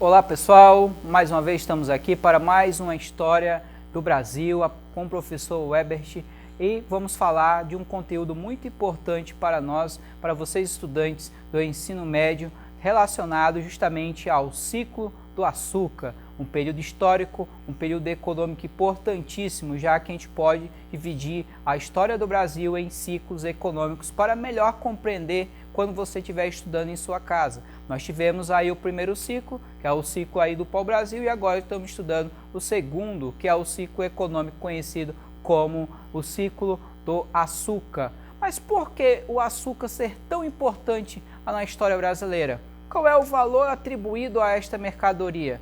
Olá pessoal, mais uma vez estamos aqui para mais uma história do Brasil com o professor Webert e vamos falar de um conteúdo muito importante para nós, para vocês estudantes do ensino médio, relacionado justamente ao ciclo do açúcar, um período histórico, um período econômico importantíssimo, já que a gente pode dividir a história do Brasil em ciclos econômicos para melhor compreender quando você estiver estudando em sua casa. Nós tivemos aí o primeiro ciclo, que é o ciclo aí do pau-brasil, e agora estamos estudando o segundo, que é o ciclo econômico conhecido como o ciclo do açúcar. Mas por que o açúcar ser tão importante na história brasileira? Qual é o valor atribuído a esta mercadoria?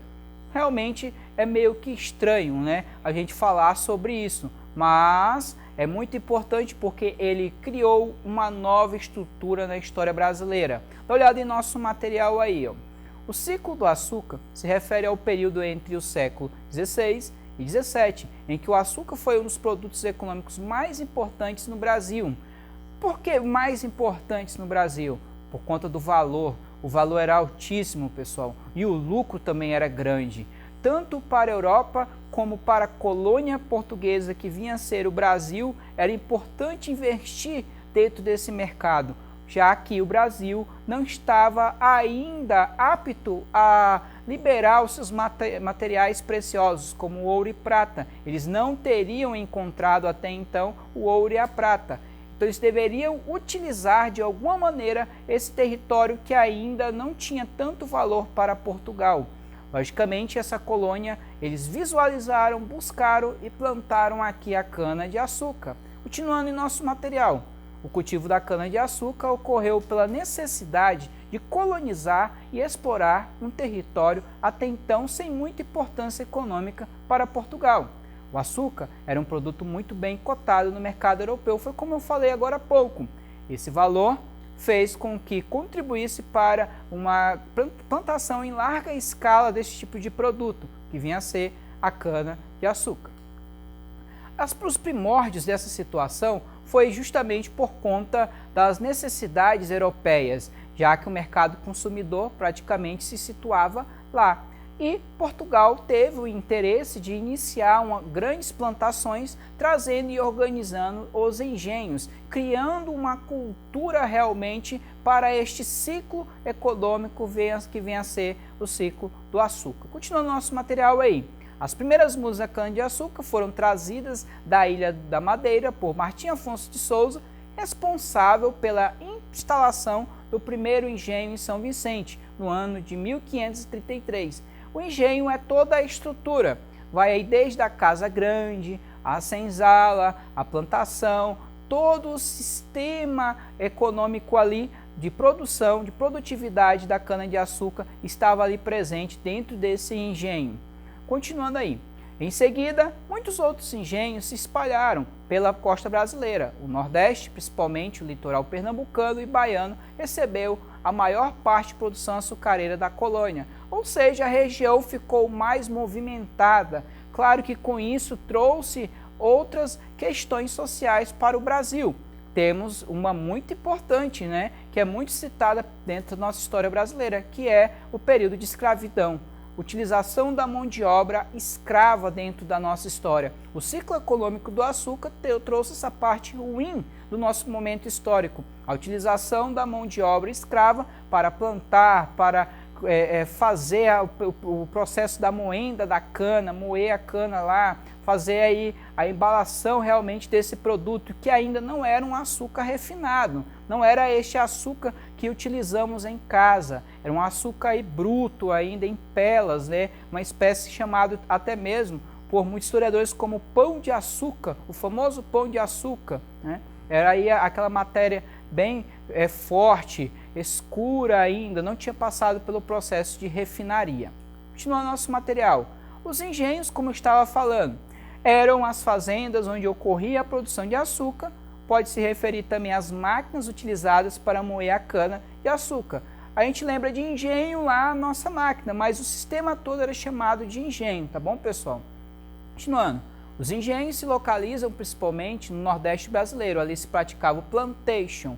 Realmente é meio que estranho, né, a gente falar sobre isso, mas é muito importante porque ele criou uma nova estrutura na história brasileira. Dá uma olhada em nosso material aí, ó. O ciclo do açúcar se refere ao período entre o século XVI e XVII, em que o açúcar foi um dos produtos econômicos mais importantes no Brasil. Por que mais importantes no Brasil? Por conta do valor. O valor era altíssimo, pessoal, e o lucro também era grande, tanto para a Europa como para a colônia portuguesa que vinha a ser o Brasil. Era importante investir dentro desse mercado, já que o Brasil não estava ainda apto a liberar os seus materiais preciosos, como o ouro e prata. Eles não teriam encontrado até então o ouro e a prata. Então eles deveriam utilizar de alguma maneira esse território que ainda não tinha tanto valor para Portugal. Logicamente, essa colônia, eles visualizaram, buscaram e plantaram aqui a cana-de-açúcar. Continuando em nosso material, o cultivo da cana-de-açúcar ocorreu pela necessidade de colonizar e explorar um território até então sem muita importância econômica para Portugal. O açúcar era um produto muito bem cotado no mercado europeu, foi como eu falei agora há pouco. Esse valor fez com que contribuísse para uma plantação em larga escala desse tipo de produto, que vinha a ser a cana-de-açúcar. Os primórdios dessa situação foi justamente por conta das necessidades europeias, já que o mercado consumidor praticamente se situava lá. E Portugal teve o interesse de iniciar grandes plantações, trazendo e organizando os engenhos, criando uma cultura realmente para este ciclo econômico que vem a ser o ciclo do açúcar. Continuando nosso material aí. As primeiras mudas da cana-de-açúcar foram trazidas da Ilha da Madeira por Martim Afonso de Souza, responsável pela instalação do primeiro engenho em São Vicente, no ano de 1533. O engenho é toda a estrutura, vai aí desde a casa grande, a senzala, a plantação, todo o sistema econômico ali de produção, de produtividade da cana-de-açúcar estava ali presente dentro desse engenho. Continuando aí, em seguida, muitos outros engenhos se espalharam pela costa brasileira. O Nordeste, principalmente o litoral pernambucano e baiano, recebeu a maior parte de produção açucareira da colônia, ou seja, a região ficou mais movimentada. Claro que com isso trouxe outras questões sociais para o Brasil. Temos uma muito importante, né, que é muito citada dentro da nossa história brasileira, que é o período de escravidão. Utilização da mão de obra escrava dentro da nossa história. O ciclo econômico do açúcar trouxe essa parte ruim do nosso momento histórico. A utilização da mão de obra escrava para plantar, para fazer o processo da moenda da cana, moer a cana lá, fazer aí a embalação realmente desse produto, que ainda não era um açúcar refinado, não era este açúcar que utilizamos em casa, era um açúcar aí bruto ainda em pelas, né? Uma espécie chamada até mesmo por muitos historiadores como pão de açúcar, o famoso pão de açúcar, né? Era aí aquela matéria bem forte, escura ainda, não tinha passado pelo processo de refinaria. Continuando nosso material, os engenhos, como eu estava falando, eram as fazendas onde ocorria a produção de açúcar. Pode se referir também às máquinas utilizadas para moer a cana de açúcar. A gente lembra de engenho lá, a nossa máquina, mas o sistema todo era chamado de engenho, tá bom, pessoal? Continuando, os engenhos se localizam principalmente no Nordeste brasileiro, ali se praticava o plantation.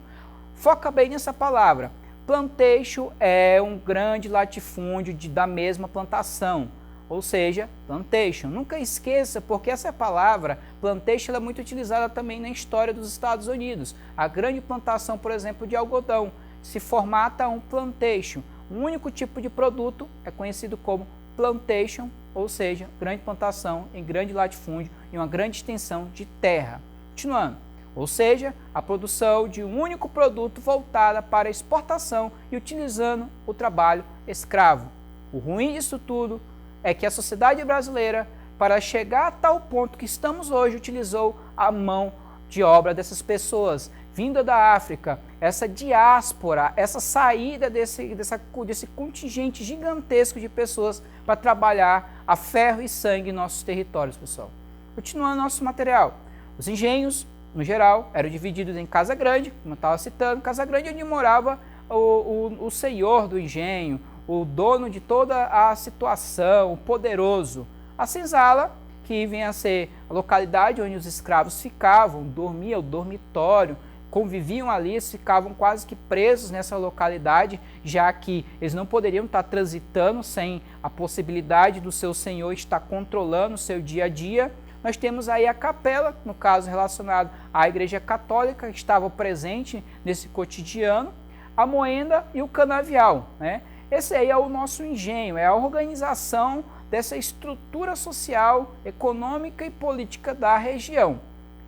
Foca bem nessa palavra. Plantation é um grande latifúndio da mesma plantação, ou seja, plantation. Nunca esqueça, porque essa palavra, plantation, é muito utilizada também na história dos Estados Unidos. A grande plantação, por exemplo, de algodão, se formata um plantation. Um único tipo de produto é conhecido como plantation, ou seja, grande plantação em grande latifúndio e uma grande extensão de terra. Continuando, ou seja, a produção de um único produto voltada para a exportação e utilizando o trabalho escravo. O ruim disso tudo é que a sociedade brasileira, para chegar a tal ponto que estamos hoje, utilizou a mão de obra dessas pessoas, vinda da África, essa diáspora, essa saída desse contingente gigantesco de pessoas para trabalhar a ferro e sangue em nossos territórios, pessoal. Continuando nosso material, os engenhos, no geral, eram divididos em Casa Grande, como eu estava citando, Casa Grande onde morava o senhor do engenho, o dono de toda a situação, o poderoso. A senzala, que vinha a ser a localidade onde os escravos ficavam, dormiam, o dormitório, conviviam ali, eles ficavam quase que presos nessa localidade, já que eles não poderiam estar transitando sem a possibilidade do seu senhor estar controlando o seu dia a dia. Nós temos aí a capela, no caso relacionado à Igreja Católica, que estava presente nesse cotidiano, a moenda e o canavial, né? Esse aí é o nosso engenho, é a organização dessa estrutura social, econômica e política da região.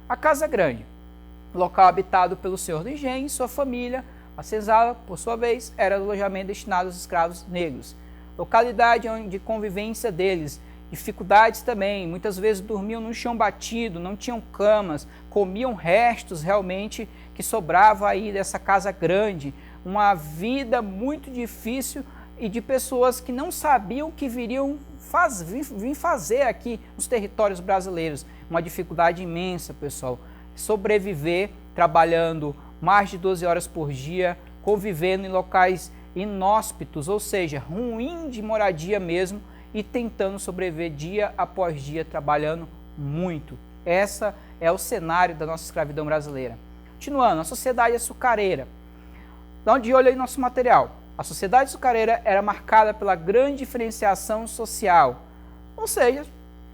A Casa Grande, local habitado pelo senhor do engenho e sua família. A senzala, por sua vez, era o alojamento destinado aos escravos negros. Localidade de convivência deles, dificuldades também, muitas vezes dormiam no chão batido, não tinham camas, comiam restos realmente que sobrava aí dessa Casa Grande, uma vida muito difícil e de pessoas que não sabiam o que viriam vir fazer aqui nos territórios brasileiros. Uma dificuldade imensa, pessoal. Sobreviver trabalhando mais de 12 horas por dia, convivendo em locais inóspitos, ou seja, ruim de moradia mesmo, e tentando sobreviver dia após dia, trabalhando muito. Essa é o cenário da nossa escravidão brasileira. Continuando, a sociedade açucareira. Dá de olho aí no nosso material. A sociedade açucareira era marcada pela grande diferenciação social. Ou seja,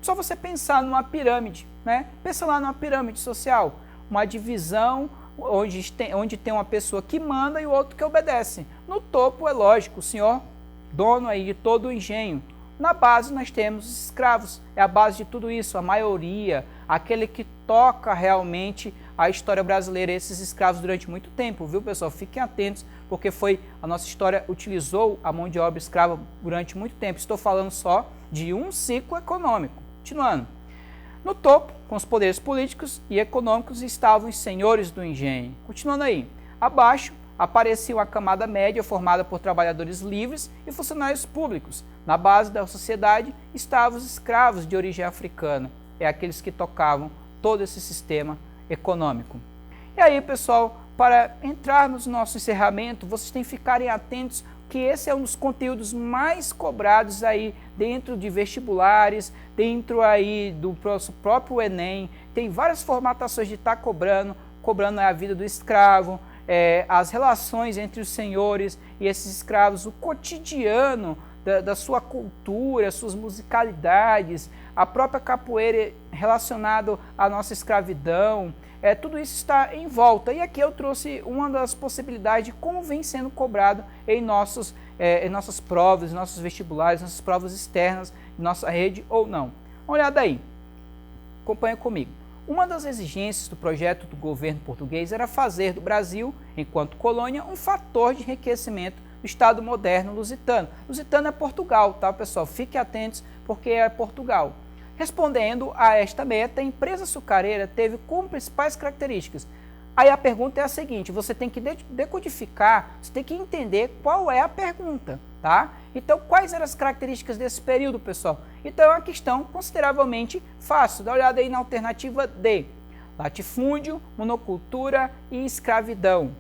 só você pensar numa pirâmide, né? Pensa lá numa pirâmide social, uma divisão onde tem uma pessoa que manda e o outro que obedece. No topo, é lógico, o senhor dono aí de todo o engenho. Na base nós temos os escravos, é a base de tudo isso, a maioria, aquele que toca realmente a história brasileira, esses escravos durante muito tempo, viu pessoal? Fiquem atentos, porque a nossa história utilizou a mão de obra escrava durante muito tempo. Estou falando só de um ciclo econômico. Continuando. No topo, com os poderes políticos e econômicos, estavam os senhores do engenho. Continuando aí. Abaixo, aparecia uma camada média formada por trabalhadores livres e funcionários públicos. Na base da sociedade estavam os escravos de origem africana, é aqueles que tocavam todo esse sistema econômico. E aí, pessoal, para entrarmos no nosso encerramento, vocês têm que ficarem atentos que esse é um dos conteúdos mais cobrados aí dentro de vestibulares, dentro aí do próprio Enem. Tem várias formatações de estar cobrando a vida do escravo, as relações entre os senhores e esses escravos, o cotidiano da sua cultura, suas musicalidades, a própria capoeira relacionado à nossa escravidão, tudo isso está em volta. E aqui eu trouxe uma das possibilidades de como vem sendo cobrado em nossas provas, em nossos vestibulares, nossas provas externas, em nossa rede ou não. Uma olhada aí, acompanha comigo. Uma das exigências do projeto do governo português era fazer do Brasil, enquanto colônia, um fator de enriquecimento do Estado moderno lusitano. Lusitano é Portugal, tá, pessoal? Fiquem atentos, porque é Portugal. Respondendo a esta meta, a empresa açucareira teve como principais características. Aí a pergunta é a seguinte, você tem que decodificar, você tem que entender qual é a pergunta, tá? Então, quais eram as características desse período, pessoal? Então, é uma questão consideravelmente fácil. Dá uma olhada aí na alternativa D. Latifúndio, monocultura e escravidão.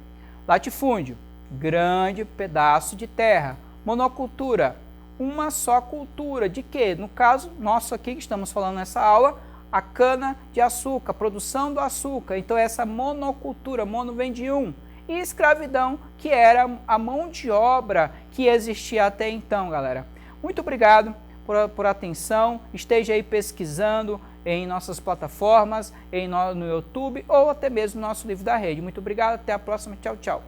Latifúndio, grande pedaço de terra. Monocultura, uma só cultura. De quê? No caso, nosso aqui que estamos falando nessa aula, a cana de açúcar, a produção do açúcar. Então, essa monocultura, mono vem de um. e escravidão, que era a mão de obra que existia até então, galera. Muito obrigado por atenção, esteja aí pesquisando em nossas plataformas, no YouTube ou até mesmo no nosso livro da rede. Muito obrigado, até a próxima, tchau, tchau.